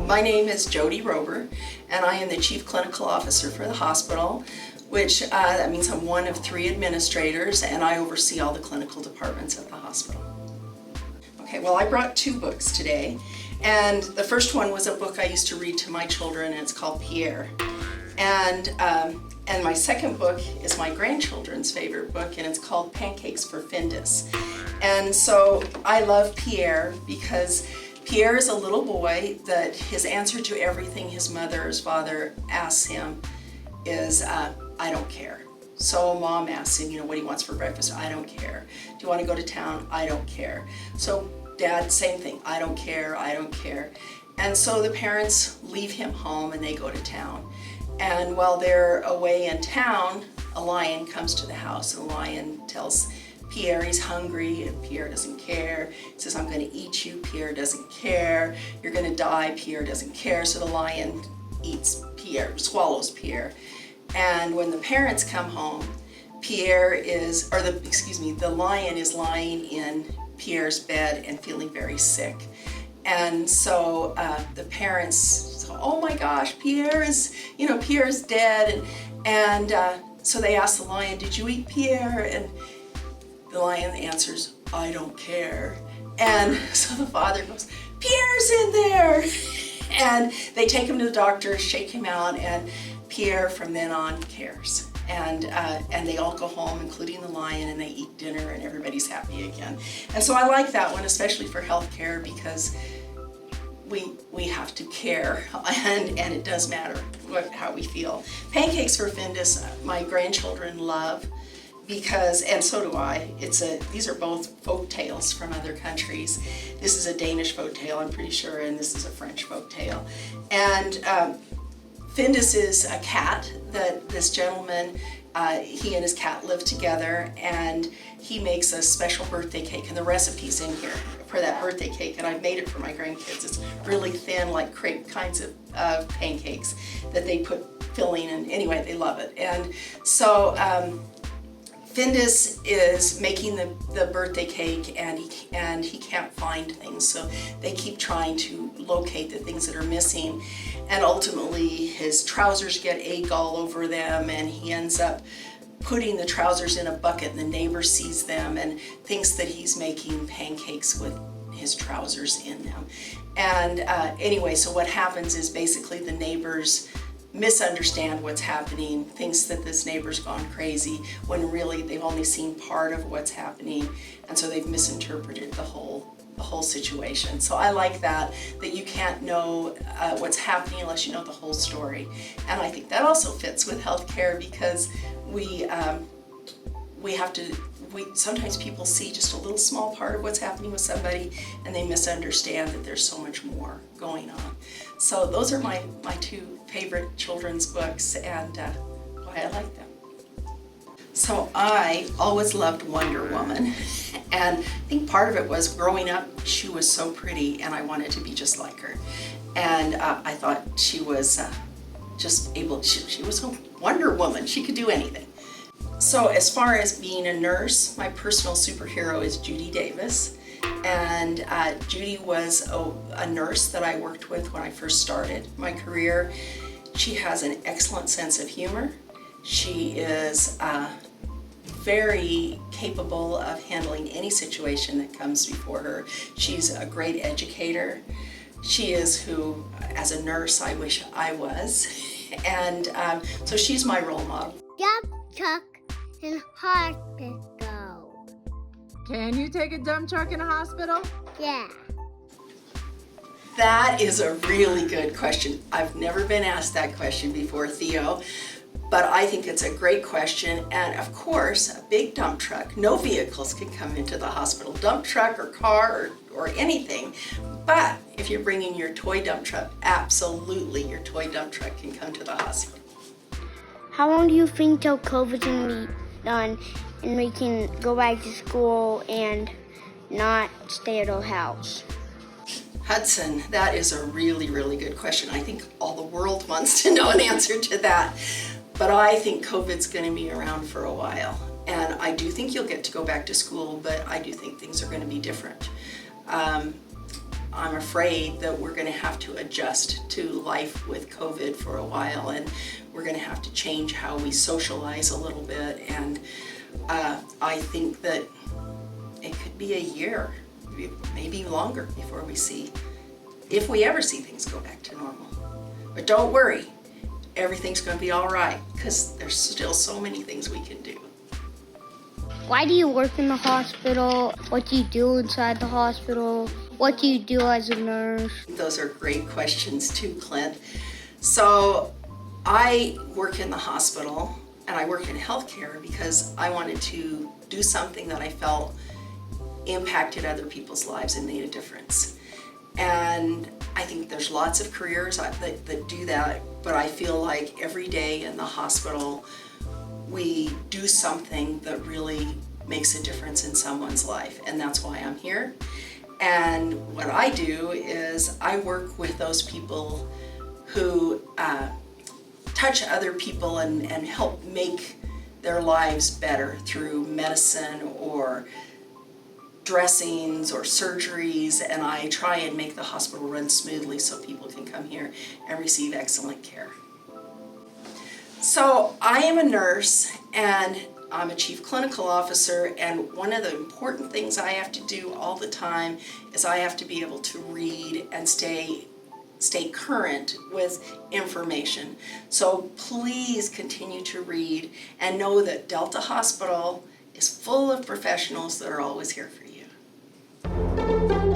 My name is Jody Roeber, and I am the Chief Clinical Officer for the hospital, which that means I'm one of 3 administrators, and I oversee all the clinical departments at the hospital. Okay, well, I brought 2 books today, and the first one was a book I used to read to my children, and it's called Pierre. And my second book is my grandchildren's favorite book, and it's called Pancakes for Findus. And so I love Pierre because Pierre is a little boy that his answer to everything his mother or his father asks him is, I don't care. So mom asks him, what he wants for breakfast. I don't care. Do you want to go to town? I don't care. So dad, same thing. I don't care. I don't care. And so the parents leave him home and they go to town. And while they're away in town, a lion comes to the house. And the lion tells Pierre he's hungry, and Pierre doesn't care. He says, I'm going to eat you. Pierre doesn't care. You're going to die. Pierre doesn't care. So the lion eats Pierre, swallows Pierre. And when the parents come home, the lion is lying in Pierre's bed and feeling very sick. And so the parents say, oh my gosh, Pierre's dead. And so they ask the lion, did you eat Pierre? And the lion answers, I don't care. And so the father goes, Pierre's in there. And they take him to the doctor, shake him out, and Pierre from then on cares. And they all go home, including the lion, and they eat dinner and everybody's happy again. And so I like that one, especially for healthcare, because we have to care, and it does matter how we feel. Pancakes for Findus, my grandchildren love, because, and so do I, these are both folk tales from other countries. This is a Danish folk tale, I'm pretty sure, and this is a French folk tale. And Findus is a cat that this gentleman, he and his cat live together, and he makes a special birthday cake, and the recipe's in here for that birthday cake, and I've made it for my grandkids. It's really thin, like crepe kinds of pancakes that they put filling in. Anyway, they love it. And so Findus is making the birthday cake, and he can't find things, so they keep trying to locate the things that are missing, and ultimately his trousers get egg all over them, and he ends up putting the trousers in a bucket, and the neighbor sees them and thinks that he's making pancakes with his trousers in them. And anyway, so what happens is basically the neighbors misunderstand what's happening, thinks that this neighbor's gone crazy, when really they've only seen part of what's happening, and so they've misinterpreted the whole situation. So I like that you can't know what's happening unless you know the whole story. And I think that also fits with healthcare, because sometimes people see just a little small part of what's happening with somebody, and they misunderstand that there's so much more going on. So those are my 2 favorite children's books, and why I like them. So I always loved Wonder Woman, and I think part of it was growing up, she was so pretty, and I wanted to be just like her. And I thought she was she was a Wonder Woman. She could do anything. So as far as being a nurse, my personal superhero is Judy Davis. And Judy was a nurse that I worked with when I first started my career. She has an excellent sense of humor. She is very capable of handling any situation that comes before her. She's a great educator. She is who, as a nurse, I wish I was. And so she's my role model. Dump truck in hospital. Can you take a dump truck in a hospital? Yeah. That is a really good question. I've never been asked that question before, Theo, but I think it's a great question. And of course, a big dump truck, no vehicles can come into the hospital, dump truck or car or anything. But if you're bringing your toy dump truck, absolutely your toy dump truck can come to the hospital. How long do you think till COVID's gonna be done and we can go back to school and not stay at our house? Hudson, that is a really, really good question. I think all the world wants to know an answer to that. But I think COVID's going to be around for a while. And I do think you'll get to go back to school, but I do think things are going to be different. I'm afraid that we're going to have to adjust to life with COVID for a while, and we're going to have to change how we socialize a little bit. And I think that it could be a year, maybe longer, before we see, if we ever see things go back to normal. But don't worry, everything's going to be all right, because there's still so many things we can do. Why do you work in the hospital? What do you do inside the hospital? What do you do as a nurse? Those are great questions too, Clint. So I work in the hospital and I work in healthcare because I wanted to do something that I felt impacted other people's lives and made a difference. And I think there's lots of careers that do that, but I feel like every day in the hospital we do something that really makes a difference in someone's life, and that's why I'm here. And what I do is I work with those people who touch other people and help make their lives better through medicine or dressings or surgeries, and I try and make the hospital run smoothly so people can come here and receive excellent care. So I am a nurse and I'm a Chief Clinical Officer, and one of the important things I have to do all the time is I have to be able to read and stay current with information. So please continue to read and know that Delta Hospital is full of professionals that are always here for you.